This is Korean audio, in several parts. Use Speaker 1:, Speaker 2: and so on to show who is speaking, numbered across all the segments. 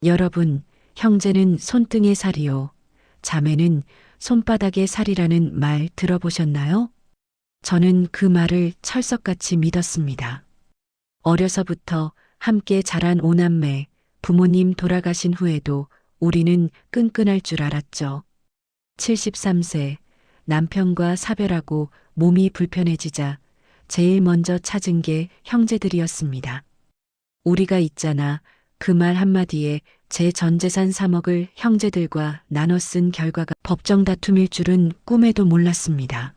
Speaker 1: 여러분, 형제는 손등의 살이요. 자매는 손바닥의 살이라는 말 들어보셨나요? 저는 그 말을 철석같이 믿었습니다. 어려서부터 함께 자란 오남매, 부모님 돌아가신 후에도 우리는 끈끈할 줄 알았죠. 73세, 남편과 사별하고 몸이 불편해지자 제일 먼저 찾은 게 형제들이었습니다. 우리가 있잖아. 그 말 한마디에 제 전 재산 3억을 형제들과 나눠 쓴 결과가 법정 다툼일 줄은 꿈에도 몰랐습니다.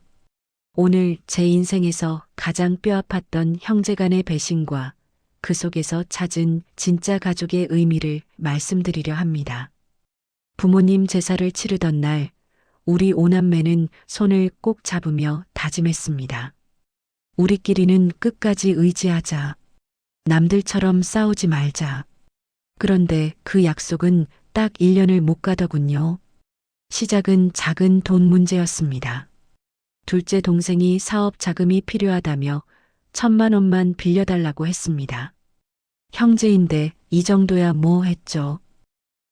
Speaker 1: 오늘 제 인생에서 가장 뼈아팠던 형제 간의 배신과 그 속에서 찾은 진짜 가족의 의미를 말씀드리려 합니다. 부모님 제사를 치르던 날, 우리 오남매는 손을 꼭 잡으며 다짐했습니다. 우리끼리는 끝까지 의지하자. 남들처럼 싸우지 말자. 그런데 그 약속은 딱 1년을 못 가더군요. 시작은 작은 돈 문제였습니다. 둘째 동생이 사업 자금이 필요하다며 1,000만 원만 빌려달라고 했습니다. 형제인데 이 정도야 뭐 했죠.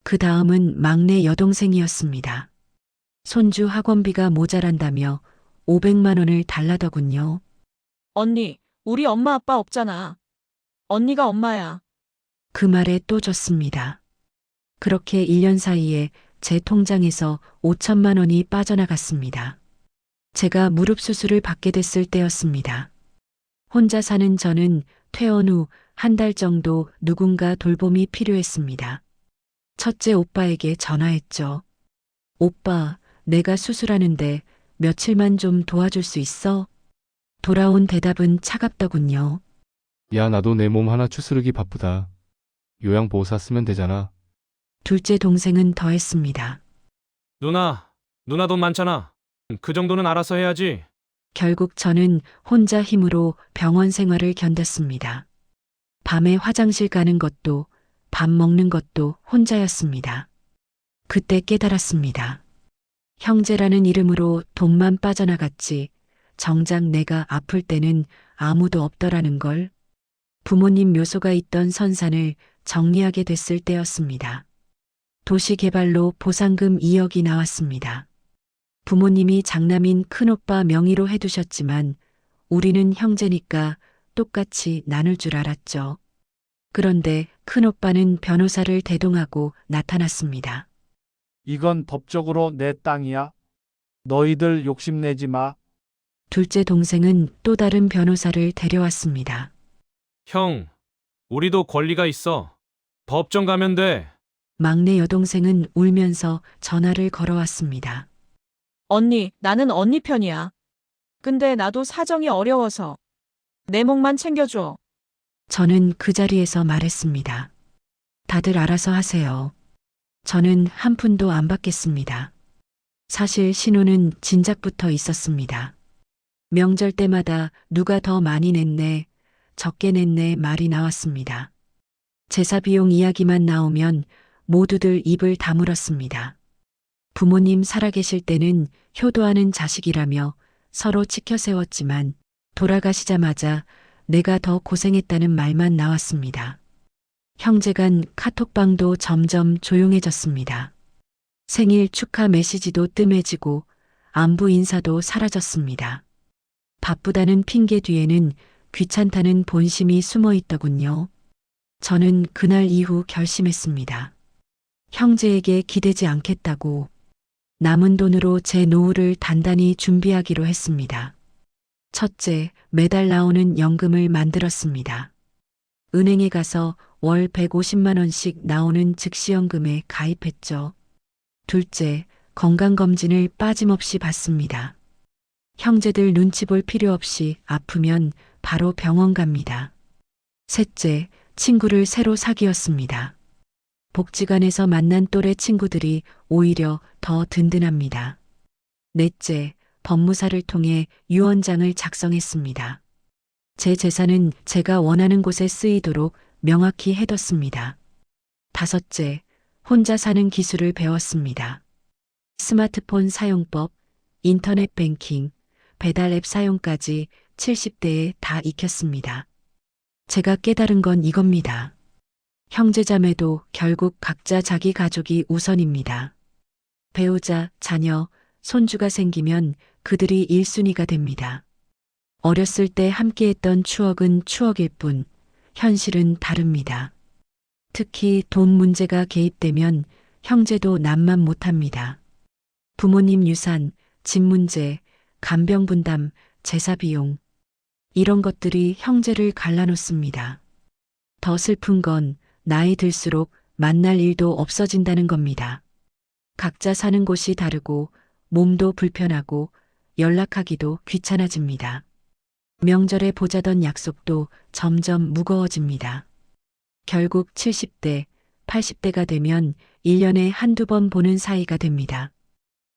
Speaker 1: 그 다음은 막내 여동생이었습니다. 손주 학원비가 모자란다며 500만 원을 달라더군요.
Speaker 2: 언니, 우리 엄마 아빠 없잖아. 언니가 엄마야.
Speaker 1: 그 말에 또 졌습니다. 그렇게 1년 사이에 제 통장에서 5천만 원이 빠져나갔습니다. 제가 무릎 수술을 받게 됐을 때였습니다. 혼자 사는 저는 퇴원 후 한 달 정도 누군가 돌봄이 필요했습니다. 첫째 오빠에게 전화했죠. 오빠, 내가 수술하는데 며칠만 좀 도와줄 수 있어? 돌아온 대답은 차갑더군요.
Speaker 3: 야, 나도 내 몸 하나 추스르기 바쁘다. 요양보호사 쓰면 되잖아.
Speaker 1: 둘째 동생은 더했습니다.
Speaker 4: 누나 돈 많잖아. 그 정도는 알아서 해야지.
Speaker 1: 결국 저는 혼자 힘으로 병원 생활을 견뎠습니다. 밤에 화장실 가는 것도 밥 먹는 것도 혼자였습니다. 그때 깨달았습니다. 형제라는 이름으로 돈만 빠져나갔지 정작 내가 아플 때는 아무도 없더라는 걸. 부모님 묘소가 있던 선산을 정리하게 됐을 때였습니다. 도시개발로 보상금 2억이 나왔습니다. 부모님이 장남인 큰오빠 명의로 해두셨지만 우리는 형제니까 똑같이 나눌 줄 알았죠. 그런데 큰오빠는 변호사를 대동하고 나타났습니다.
Speaker 5: 이건 법적으로 내 땅이야. 너희들 욕심내지 마.
Speaker 1: 둘째 동생은 또 다른 변호사를 데려왔습니다.
Speaker 4: 형, 우리도 권리가 있어. 법정 가면 돼.
Speaker 1: 막내 여동생은 울면서 전화를 걸어왔습니다.
Speaker 2: 언니, 나는 언니 편이야. 근데 나도 사정이 어려워서 내 몫만 챙겨줘.
Speaker 1: 저는 그 자리에서 말했습니다. 다들 알아서 하세요. 저는 한 푼도 안 받겠습니다. 사실 신호는 진작부터 있었습니다. 명절 때마다 누가 더 많이 냈네, 적게 냈네 말이 나왔습니다. 제사 비용 이야기만 나오면 모두들 입을 다물었습니다. 부모님 살아계실 때는 효도하는 자식이라며 서로 치켜세웠지만 돌아가시자마자 내가 더 고생했다는 말만 나왔습니다. 형제간 카톡방도 점점 조용해졌습니다. 생일 축하 메시지도 뜸해지고 안부 인사도 사라졌습니다. 바쁘다는 핑계 뒤에는 귀찮다는 본심이 숨어 있더군요. 저는 그날 이후 결심했습니다. 형제에게 기대지 않겠다고. 남은 돈으로 제 노후를 단단히 준비하기로 했습니다. 첫째, 매달 나오는 연금을 만들었습니다. 은행에 가서 월 150만 원씩 나오는 즉시연금에 가입했죠. 둘째, 건강검진을 빠짐없이 받습니다. 형제들 눈치 볼 필요 없이 아프면 바로 병원 갑니다. 셋째, 친구를 새로 사귀었습니다. 복지관에서 만난 또래 친구들이 오히려 더 든든합니다. 넷째, 법무사를 통해 유언장을 작성했습니다. 제 재산은 제가 원하는 곳에 쓰이도록 명확히 해뒀습니다. 다섯째, 혼자 사는 기술을 배웠습니다. 스마트폰 사용법, 인터넷 뱅킹, 배달 앱 사용까지 70대에 다 익혔습니다. 제가 깨달은 건 이겁니다. 형제자매도 결국 각자 자기 가족이 우선입니다. 배우자, 자녀, 손주가 생기면 그들이 1순위가 됩니다. 어렸을 때 함께했던 추억은 추억일 뿐, 현실은 다릅니다. 특히 돈 문제가 개입되면 형제도 남만 못합니다. 부모님 유산, 집 문제, 간병 분담, 제사 비용, 이런 것들이 형제를 갈라놓습니다. 더 슬픈 건 나이 들수록 만날 일도 없어진다는 겁니다. 각자 사는 곳이 다르고 몸도 불편하고 연락하기도 귀찮아집니다. 명절에 보자던 약속도 점점 무거워집니다. 결국 70대, 80대가 되면 1년에 한두 번 보는 사이가 됩니다.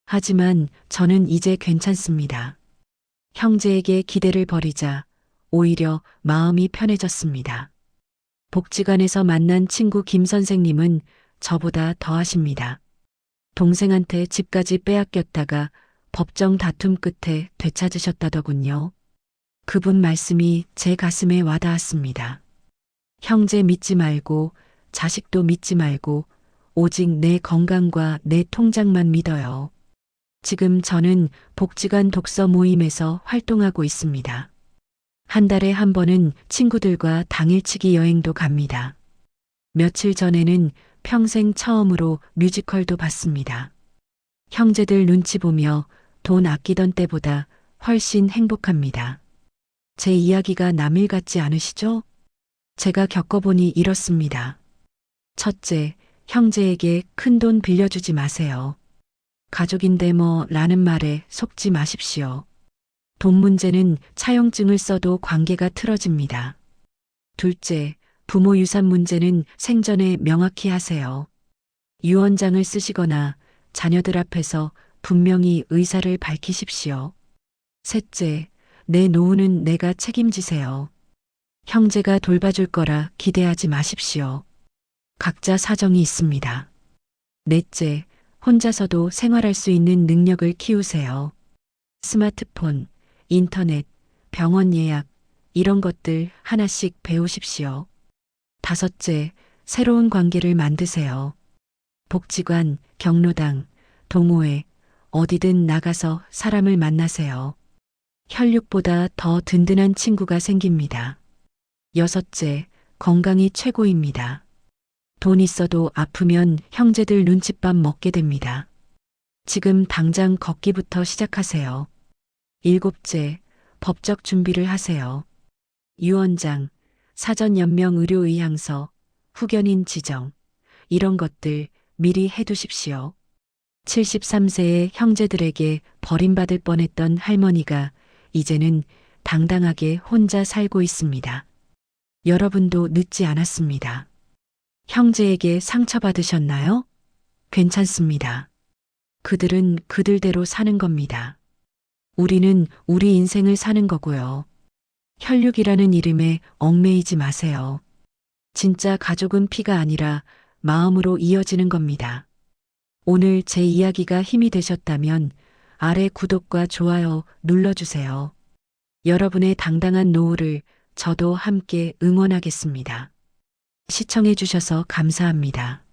Speaker 1: 하지만 저는 이제 괜찮습니다. 형제에게 기대를 버리자 오히려 마음이 편해졌습니다. 복지관에서 만난 친구 김 선생님은 저보다 더하십니다. 동생한테 집까지 빼앗겼다가 법정 다툼 끝에 되찾으셨다더군요. 그분 말씀이 제 가슴에 와닿았습니다. 형제 믿지 말고 자식도 믿지 말고 오직 내 건강과 내 통장만 믿어요. 지금 저는 복지관 독서 모임에서 활동하고 있습니다. 한 달에 한 번은 친구들과 당일치기 여행도 갑니다. 며칠 전에는 평생 처음으로 뮤지컬도 봤습니다. 형제들 눈치 보며 돈 아끼던 때보다 훨씬 행복합니다. 제 이야기가 남일 같지 않으시죠? 제가 겪어보니 이렇습니다. 첫째, 형제에게 큰돈 빌려주지 마세요. 가족인데 뭐 라는 말에 속지 마십시오. 돈 문제는 차용증을 써도 관계가 틀어집니다. 둘째, 부모 유산 문제는 생전에 명확히 하세요. 유언장을 쓰시거나 자녀들 앞에서 분명히 의사를 밝히십시오. 셋째, 내 노후는 내가 책임지세요. 형제가 돌봐줄 거라 기대하지 마십시오. 각자 사정이 있습니다. 넷째, 혼자서도 생활할 수 있는 능력을 키우세요. 스마트폰, 인터넷, 병원 예약, 이런 것들 하나씩 배우십시오. 다섯째, 새로운 관계를 만드세요. 복지관, 경로당, 동호회, 어디든 나가서 사람을 만나세요. 혈육보다 더 든든한 친구가 생깁니다. 여섯째, 건강이 최고입니다. 돈 있어도 아프면 형제들 눈칫밥 먹게 됩니다. 지금 당장 걷기부터 시작하세요. 일곱째, 법적 준비를 하세요. 유언장, 사전 연명 의료 의향서, 후견인 지정, 이런 것들 미리 해두십시오. 73세의 형제들에게 버림받을 뻔했던 할머니가 이제는 당당하게 혼자 살고 있습니다. 여러분도 늦지 않았습니다. 형제에게 상처받으셨나요? 괜찮습니다. 그들은 그들대로 사는 겁니다. 우리는 우리 인생을 사는 거고요. 혈육이라는 이름에 얽매이지 마세요. 진짜 가족은 피가 아니라 마음으로 이어지는 겁니다. 오늘 제 이야기가 힘이 되셨다면 아래 구독과 좋아요 눌러주세요. 여러분의 당당한 노후를 저도 함께 응원하겠습니다. 시청해주셔서 감사합니다.